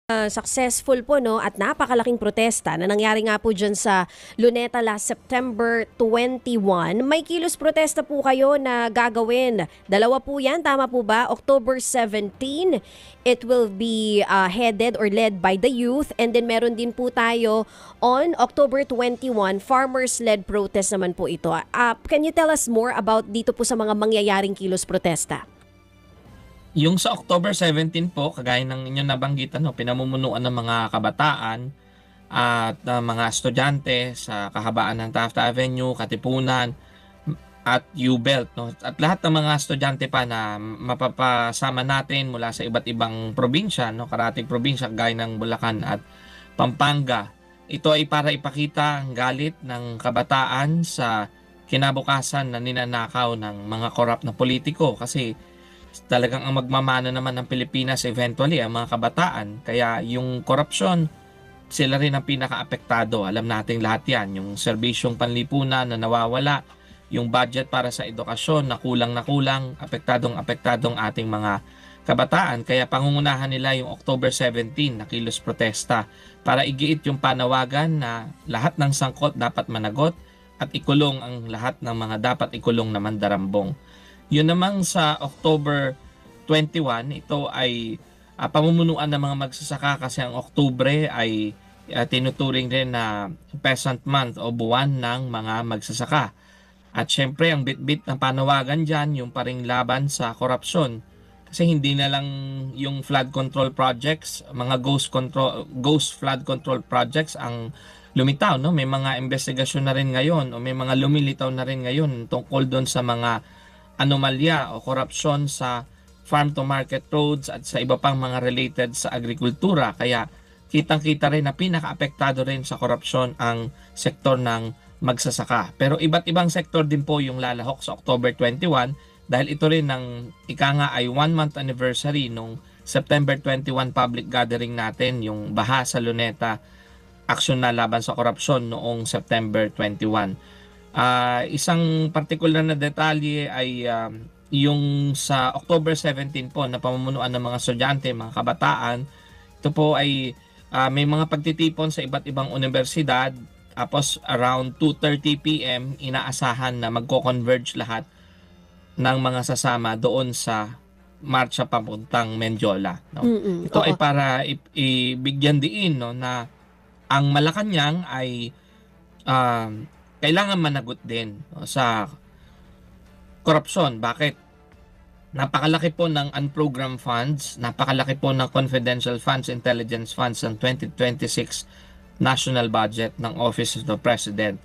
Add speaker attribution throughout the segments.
Speaker 1: Successful po, no, at napakalaking protesta na nangyari nga po dyan sa Luneta last September 21. May kilos protesta po kayo na gagawin. Dalawa po yan, tama po ba? October 17, it will be headed or led by the youth. And then meron din po tayo on October 21, farmers-led protest naman po ito. Can you tell us more about dito po sa mga mangyayaring kilos protesta?
Speaker 2: Yung sa October 17 po, kagaya ng inyong nabanggit, pinamumunuan ng mga kabataan at mga estudyante sa kahabaan ng Taft Avenue, Katipunan at U-Belt. No? At lahat ng mga estudyante pa na mapapasama natin mula sa iba't ibang probinsya, no? Karatig probinsya, gaya ng Bulacan at Pampanga. Ito ay para ipakita ang galit ng kabataan sa kinabukasan na ninanakaw ng mga korap na politiko, kasi talagang ang magmamana naman ng Pilipinas eventually ang mga kabataan. Kaya yung korupsyon, sila rin ang pinaka-apektado. Alam nating lahat yan. Yung serbisyong panlipunan na nawawala, yung budget para sa edukasyon na kulang, apektadong ating mga kabataan. Kaya pangungunahan nila yung October 17 na kilos protesta para igiit yung panawagan na lahat ng sangkot dapat managot at ikulong ang lahat ng mga dapat ikulong na mandarambong. Yun namang sa October 21, ito ay pamumunuan ng mga magsasaka, kasi ang Oktubre ay tinuturing rin na peasant month o buwan ng mga magsasaka. At syempre ang bit-bit ng panawagan dyan, yung paring laban sa korupsyon. Kasi hindi na lang yung flood control projects, mga ghost flood control projects ang lumitaw. No? May mga investigasyon na rin ngayon o may mga lumilitaw na rin ngayon tungkol doon sa mga anomalya o korupsyon sa farm-to-market roads at sa iba pang mga related sa agrikultura. Kaya kitang-kita rin na pinaka-apektado rin sa korupsyon ang sektor ng magsasaka. Pero iba't ibang sektor din po yung lalahok sa October 21, dahil ito rin ng nga ay 1-month anniversary nung September 21 public gathering natin, yung Baha sa Luneta, aksyon na laban sa korupsyon noong September 21. Isang partikular na detalye ay yung sa October 17 po na pamumunuan ng mga estudyante, mga kabataan. Ito po ay may mga pagtitipon sa iba't ibang universidad. Tapos around 2:30 PM inaasahan na magko-converge lahat ng mga sasama doon sa marcha papuntang Menjola. No? Ito ay para ibigyan diin, no, na ang Malacanang ay kailangan managot din, no, sa korupsyon. Bakit? Napakalaki po ng unprogrammed funds, napakalaki po ng confidential funds, intelligence funds ng 2026 national budget ng Office of the President.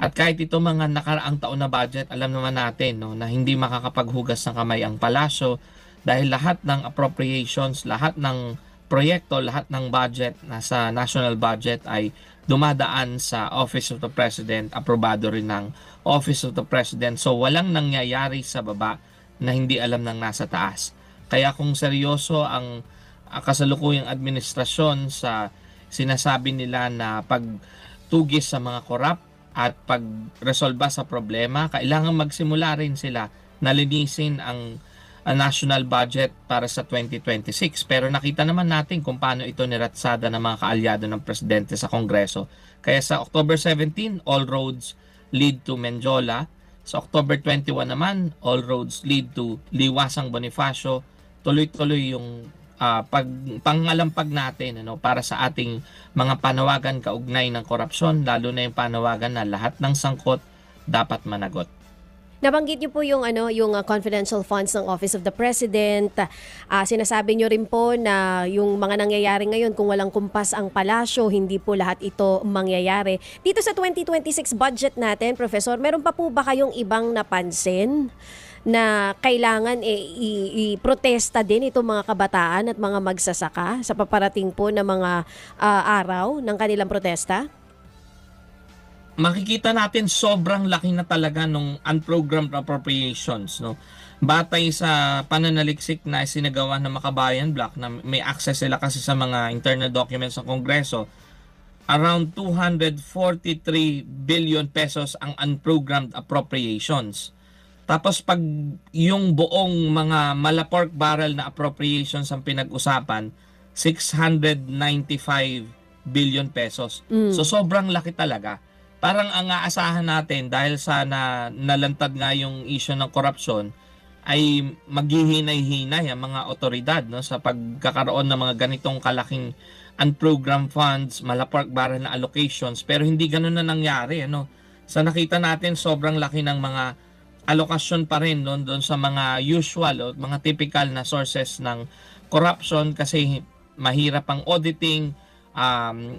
Speaker 2: At kahit ito mga nakaraang taon na budget, alam naman natin, no, na hindi makakapaghugas ng kamay ang palasyo, dahil lahat ng appropriations, lahat ng proyekto, lahat ng budget nasa national budget ay dumadaan sa Office of the President, aprobado rin ng Office of the President. So walang nangyayari sa baba na hindi alam ng nasa taas. Kaya kung seryoso ang kasalukuyang administrasyon sa sinasabi nila na pagtugis sa mga korap at pagresolba sa problema, kailangan magsimula rin sila na linisin ang national budget para sa 2026. Pero nakita naman natin kung paano ito niratsada ng mga kaalyado ng presidente sa Kongreso. Kaya sa October 17, all roads lead to Menjola. Sa October 21 naman, all roads lead to Liwasang Bonifacio. Tuloy-tuloy yung pangalampag natin, para sa ating mga panawagan kaugnay ng korupsyon, lalo na yung panawagan na lahat ng sangkot dapat managot.
Speaker 1: Nabanggit niyo po yung confidential funds ng Office of the President. Sinasabi niyo rin po na yung mga nangyayari ngayon, kung walang kumpas ang palasyo, hindi po lahat ito mangyayari. Dito sa 2026 budget natin, Professor, meron pa po ba kayong ibang napansin na kailangan i-protesta din itong mga kabataan at mga magsasaka sa paparating po na mga araw ng kanilang protesta?
Speaker 2: Makikita natin sobrang laki na talaga nung unprogrammed appropriations, no. Batay sa pananaliksik na sinagawa ng Makabayan Block, na may access sila kasi sa mga internal documents ng Kongreso, around 243 billion pesos ang unprogrammed appropriations. Tapos pag yung buong mga mala pork barrel na appropriations ang pinag-usapan, 695 billion pesos. So sobrang laki talaga. Parang ang aasahan natin dahil sa nalantad nga yung issue ng korupsyon ay maghihinay-hinay ang mga otoridad, no, sa pagkakaroon ng mga ganitong kalaking unprogrammed funds, malapakbaran na allocations, pero hindi ganun na nangyari, ano. Sa nakita natin, sobrang laki ng mga allocation pa rin doon sa mga usual o mga typical na sources ng corruption kasi mahirap ang auditing,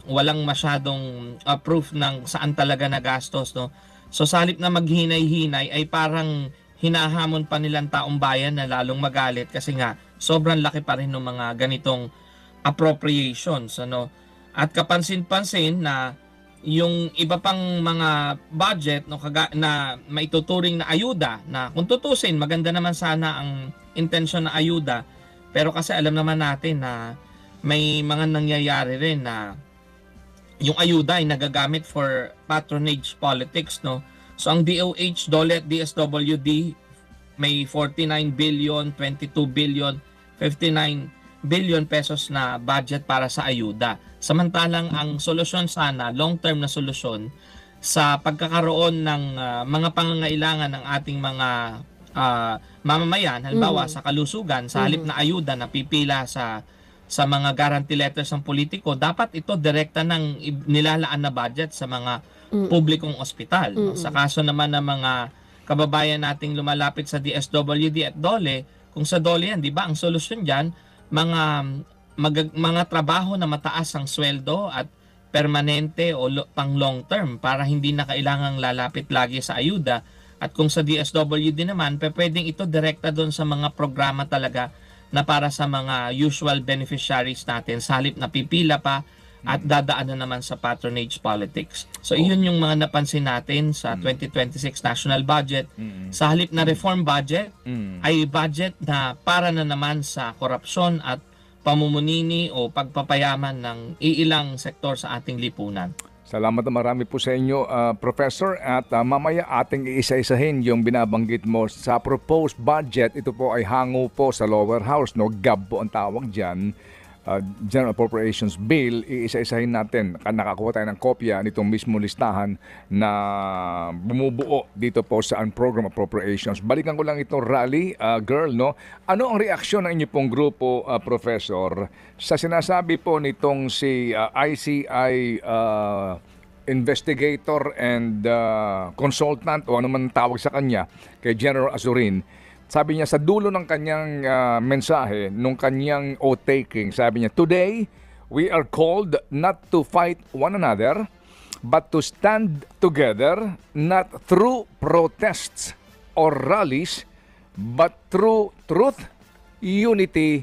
Speaker 2: walang masyadong proof ng saan talaga nagastos, no. So sa halip na maghinay-hinay ay parang hinahamon pa nilang taong bayan na lalong magalit kasi nga sobrang laki pa rin ng mga ganitong appropriations, ano. At kapansin-pansin na yung iba pang mga budget, no, na maituturing na ayuda, na kung tutusin maganda naman sana ang intensyon na ayuda, pero kasi alam naman natin na may mga nangyayari rin na yung ayuda ay nagagamit for patronage politics, no. So ang DOH, DOLE at DSWD may 49 billion, 22 billion, 59 billion pesos na budget para sa ayuda. Samantalang ang solusyon sana, long-term na solusyon sa pagkakaroon ng mga pangangailangan ng ating mga mamamayan, halimbawa sa kalusugan, sa halip na ayuda na pipila sa mga guarantee letters ng politiko, dapat ito direkta ng nilalaan na budget sa mga publikong ospital. No? Sa kaso naman ng mga kababayan nating lumalapit sa DSWD at DOLE, kung sa DOLE yan, di ba, ang solusyon dyan, mga trabaho na mataas ang sweldo at permanente o pang long term para hindi na kailangang lalapit lagi sa ayuda. At kung sa DSWD naman, pwedeng ito direkta doon sa mga programa talaga na para sa mga usual beneficiaries natin sa halip na pipila pa at dadaan na naman sa patronage politics. So iyon yung mga napansin natin sa 2026 national budget. Sa halip na reform budget ay budget na para na naman sa korupsyon at pamumunini o pagpapayaman ng iilang sektor sa ating lipunan.
Speaker 3: Salamat na marami po sa inyo, Professor. At mamaya ating iisa-isahin yung binabanggit mo sa proposed budget. Ito po ay hango po sa lower house, no? GAB po ang tawag dyan. General Appropriations Bill, iisa-isahin natin. Nakakuha tayo ng kopya nitong mismo listahan na bumubuo dito po sa Unprogrammed Appropriations. Balikan ko lang itong rally, girl, no? Ano ang reaksyon ng inyo pong grupo, Professor, sa sinasabi po nitong si ICI investigator and consultant o ano man tawag sa kanya, kay General Azurin? Sabi niya sa dulo ng kanyang mensahe, nung kanyang oath-taking, sabi niya, "Today, we are called not to fight one another, but to stand together, not through protests or rallies, but through truth, unity,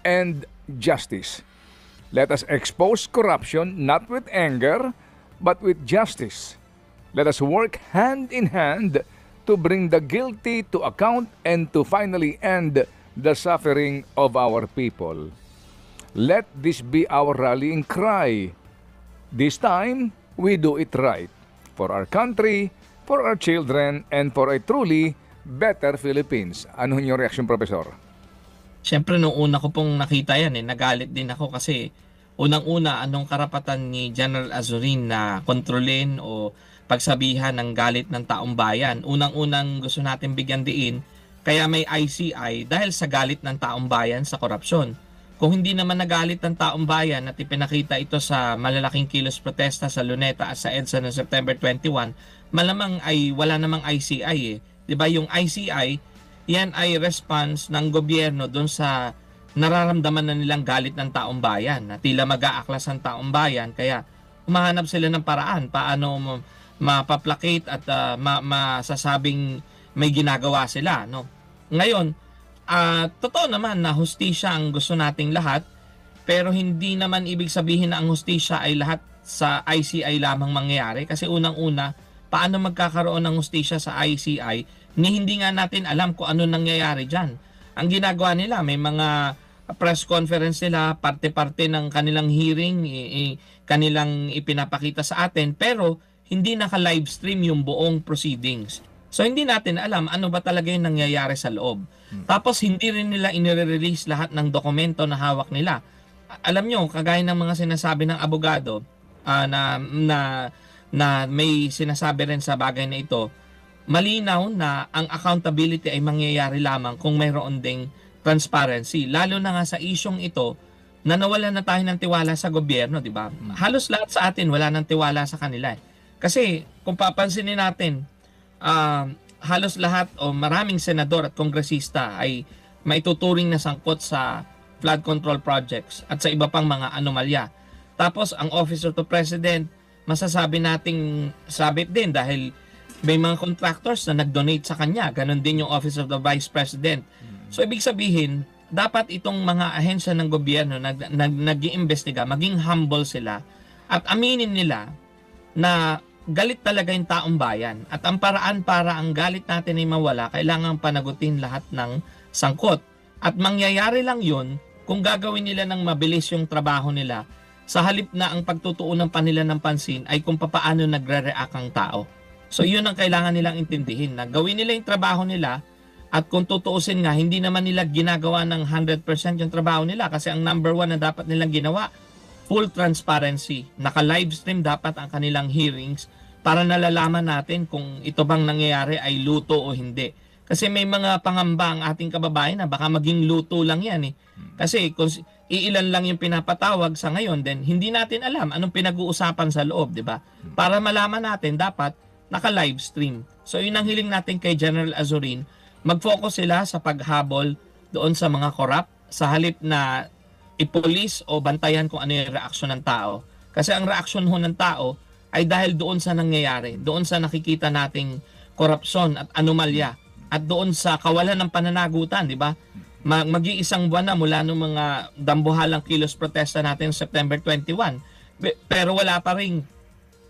Speaker 3: and justice. Let us expose corruption not with anger, but with justice. Let us work hand in hand to bring the guilty to account and to finally end the suffering of our people. Let this be our rallying cry. This time, we do it right. For our country, for our children, and for a truly better Philippines." Ano yung reaction, Professor?
Speaker 2: Siyempre, nung una ko pong nakita yan, nagalit din ako kasi unang-una, anong karapatan ni General Azurin na kontrolin o pagsabihan ng galit ng taong bayan? Unang-unang gusto natin bigyan diin, kaya may ICI dahil sa galit ng taong bayan sa korupsyon. Kung hindi naman nagalit ng taong bayan at ipinakita ito sa malalaking kilos protesta sa Luneta at sa EDSA noong September 21, malamang ay wala namang ICI eh. 'Di ba yung ICI, yan ay response ng gobyerno doon sa nararamdaman na nilang galit ng taong bayan, na tila mag-aaklas ang taong bayan, kaya humahanap sila ng paraan paano mapaplacate at masasabing may ginagawa sila, no. Ngayon, totoo naman na hustisya ang gusto nating lahat, pero hindi naman ibig sabihin na ang hustisya ay lahat sa ICI lamang mangyayari, kasi unang-una, paano magkakaroon ng hustisya sa ICI ni hindi nga natin alam kung ano nangyayari diyan. Ang ginagawa nila, may mga press conference nila, parte-parte ng kanilang hearing, kanilang ipinapakita sa atin, pero hindi naka-livestream yung buong proceedings. So hindi natin alam ano ba talaga yung nangyayari sa loob. Tapos hindi rin nila inire-release lahat ng dokumento na hawak nila. alam nyo, kagaya ng mga sinasabi ng abogado, na may sinasabi rin sa bagay na ito, malinaw na ang accountability ay mangyayari lamang kung mayroon ding transparency. Lalo na nga sa isyong ito na nawalan na tayo ng tiwala sa gobyerno, di ba? Halos lahat sa atin wala ng tiwala sa kanila. Kasi kung papansinin natin, halos lahat o maraming senador at kongresista ay maituturing na sangkot sa flood control projects at sa iba pang mga anomalya. Tapos ang Office of the President, masasabi nating sabit din dahil may mga contractors na nag-donate sa kanya. Ganon din yung Office of the Vice President. So ibig sabihin, dapat itong mga ahensya ng gobyerno nag-iimbestiga, maging humble sila at aminin nila na galit talaga yung taong bayan. At ang paraan para ang galit natin ay mawala, kailangan panagutin lahat ng sangkot. At mangyayari lang yun kung gagawin nila ng mabilis yung trabaho nila sa halip na ang pagtutuunan pa nila ng pansin ay kung papaano nagre-react ang tao. So yun ang kailangan nilang intindihin, na gawin nila yung trabaho nila at kung tutuusin nga, hindi naman nila ginagawa ng 100% yung trabaho nila kasi ang number one na dapat nilang ginawa, full transparency. Naka-livestream dapat ang kanilang hearings para nalalaman natin kung ito bang nangyayari ay luto o hindi. Kasi may mga pangamba ang ating kababayan na baka maging luto lang yan eh. Kasi kung iilan lang yung pinapatawag sa ngayon, then hindi natin alam anong pinag-uusapan sa loob, di ba? Para malaman natin, dapat naka-livestream. So yun ang hiling natin kay General Azurin, mag-focus sila sa paghabol doon sa mga korap sa halip na ipulis o bantayan kung ano yung reaksyon ng tao. Kasi ang reaksyon ho ng tao ay dahil doon sa nangyayari, doon sa nakikita nating korupsyon at anomalya, at doon sa kawalan ng pananagutan, di ba? Mag-iisang buwan na mula nung mga dambuhalang kilos protesta natin September 21. Pero wala pa ring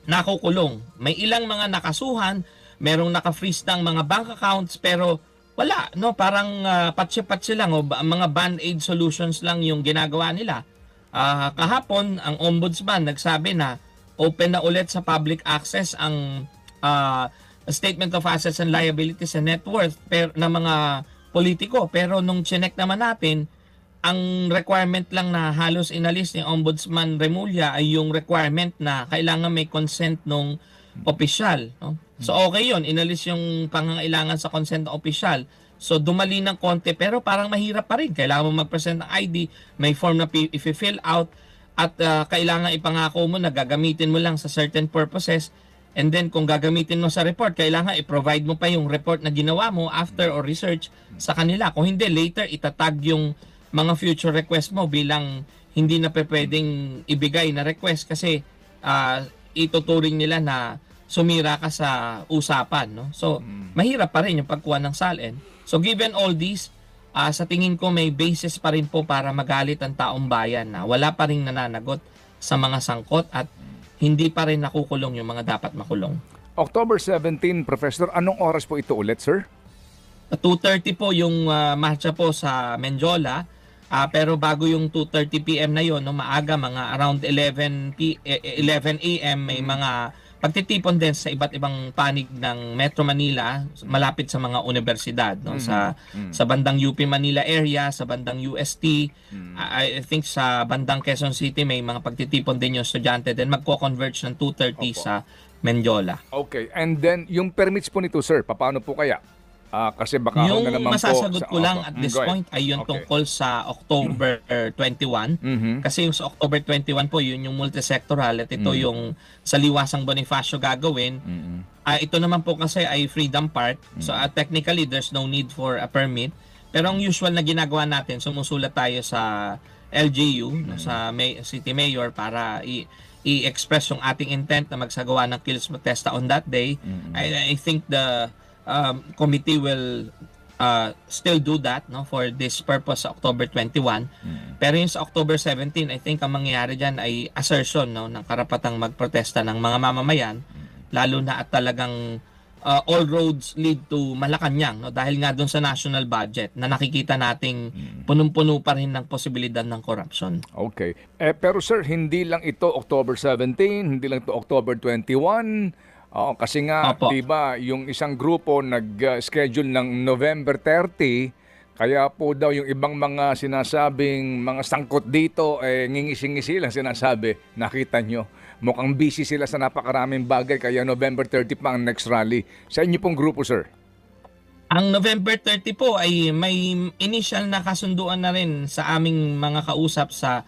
Speaker 2: nakukulong. May ilang mga nakasuhan, merong naka-freeze ng mga bank accounts, pero wala, no? Parang patsi-patsi lang o mga band-aid solutions lang yung ginagawa nila. Kahapon, ang ombudsman nagsabi na open na ulit sa public access ang statement of assets and liabilities and net worth ng mga politiko. Pero nung chinek naman natin, ang requirement lang na halos inalis ni Ombudsman Remulla ay yung requirement na kailangan may consent ng opisyal. No? So okay yun, inalis yung pangangailangan sa consent ng opisyal. So dumali ng konti pero parang mahirap pa rin. Kailangan mo mag-present ng ID, may form na i-fill out at kailangan ipangako mo na gagamitin mo lang sa certain purposes. And then kung gagamitin mo sa report, kailangan i-provide mo pa yung report na ginawa mo after or research sa kanila. Kung hindi, later itatag yung mga future request mo bilang hindi na pwedeng ibigay na request kasi ituturing nila na sumira ka sa usapan. No? So, mahirap pa rin yung pagkuha ng SALN. So, given all this, sa tingin ko may basis pa rin po para magalit ang taong bayan na wala pa rin nananagot sa mga sangkot at hindi pa rin nakukulong yung mga dapat makulong.
Speaker 3: October 17, Professor, anong oras po ito ulit, sir?
Speaker 2: 2:30 po yung marcha po sa Menjola. Pero bago yung 2:30 PM na yon, no, maaga, mga around 11 AM, may mga pagtitipon din sa iba't ibang panig ng Metro Manila, malapit sa mga universidad, no? Sa bandang UP Manila area, sa bandang UST, I think sa bandang Quezon City may mga pagtitipon din yung estudyante, then magko-converge ng 2:30 sa Menjola.
Speaker 3: Okay, and then yung permits po nito, sir, paano po kaya? Kasi baka
Speaker 2: yung
Speaker 3: na naman
Speaker 2: masasagot
Speaker 3: po
Speaker 2: ko lang at this point ay yung tungkol sa October 21. Kasi yung sa October 21 po, yun yung multisectoral at ito yung sa Liwasang Bonifacio gagawin. Ito naman po kasi ay Freedom Park. So technically, there's no need for a permit. Pero ang usual na ginagawa natin, sumusulat tayo sa LGU, no, sa City Mayor para i-express yung ating intent na magsagawa ng kilos protesta on that day. I think the committee will still do that, no, for this purpose sa October 21. Pero yung sa October 17, I think ang mangyayari dyan ay assertion, no, ng karapatang magprotesta ng mga mamamayan, lalo na at talagang all roads lead to Malacanang, no, dahil nga doon sa national budget na nakikita nating punong-puno pa rin ng posibilidad ng corruption.
Speaker 3: Okay. Pero sir, hindi lang ito October 17, hindi lang ito October 21. Kasi nga,
Speaker 2: Opo.
Speaker 3: 'di ba, yung isang grupo nag-schedule ng November 30 Kaya po daw yung ibang mga sinasabing mga sangkot dito, ngingisi-ngisi lang sinasabi. Nakita nyo, mukhang busy sila sa napakaraming bagay, kaya November 30 pa ang next rally. Sa inyo pong grupo, sir.
Speaker 2: Ang November 30 po ay may initial na kasunduan na rin sa aming mga kausap sa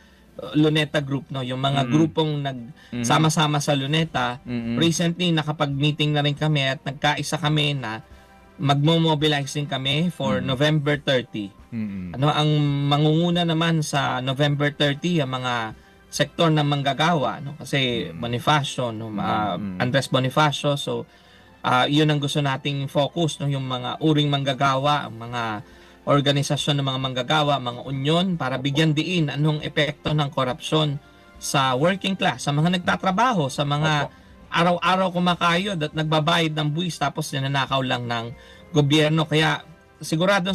Speaker 2: Luneta Group, no, yung mga grupong nagsama-sama sa Luneta. Recently nakapag-meeting na rin kami at nagkaisa kami na magmo-mobilizing kami for November 30. Ano ang mangunguna naman sa November 30, ang mga sektor ng manggagawa, no, kasi Bonifacio, no, Andres Bonifacio, so yun ang gusto nating focus, no, yung mga uring manggagawa, ang mga organisasyon ng mga manggagawa, mga union, para bigyan diin anong epekto ng korupsyon sa working class, sa mga nagtatrabaho, sa mga araw-araw kumakayod at nagbabayad ng buwis tapos ninanakaw lang ng gobyerno. Kaya sigurado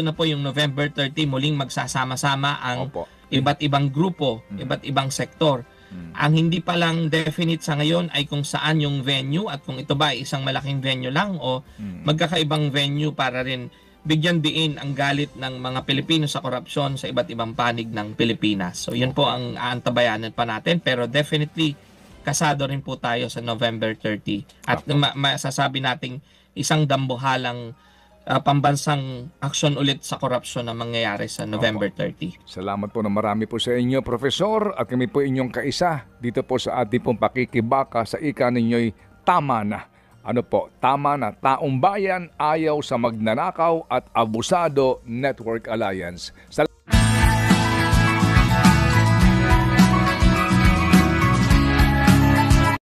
Speaker 2: na po yung November 30 muling magsasama-sama ang iba't ibang grupo, iba't ibang sektor. Ang hindi pa lang definite sa ngayon ay kung saan yung venue at kung ito ba ay isang malaking venue lang o magkakaibang venue para rin bigyan diin ang galit ng mga Pilipino sa korupsyon sa iba't ibang panig ng Pilipinas. So yun po ang aantabayanan pa natin, pero definitely kasado rin po tayo sa November 30 at masasabi nating isang dambuhalang pambansang aksyon ulit sa korupsyon na mangyayari sa November 30.
Speaker 3: Salamat po na marami po sa inyo, Profesor, at kami po inyong kaisa dito po sa ating pong pakikibaka sa ika ninyo'y tama na. Ano po, tama na, Taong Bayan ayaw sa magnanakaw at abusado Network Alliance.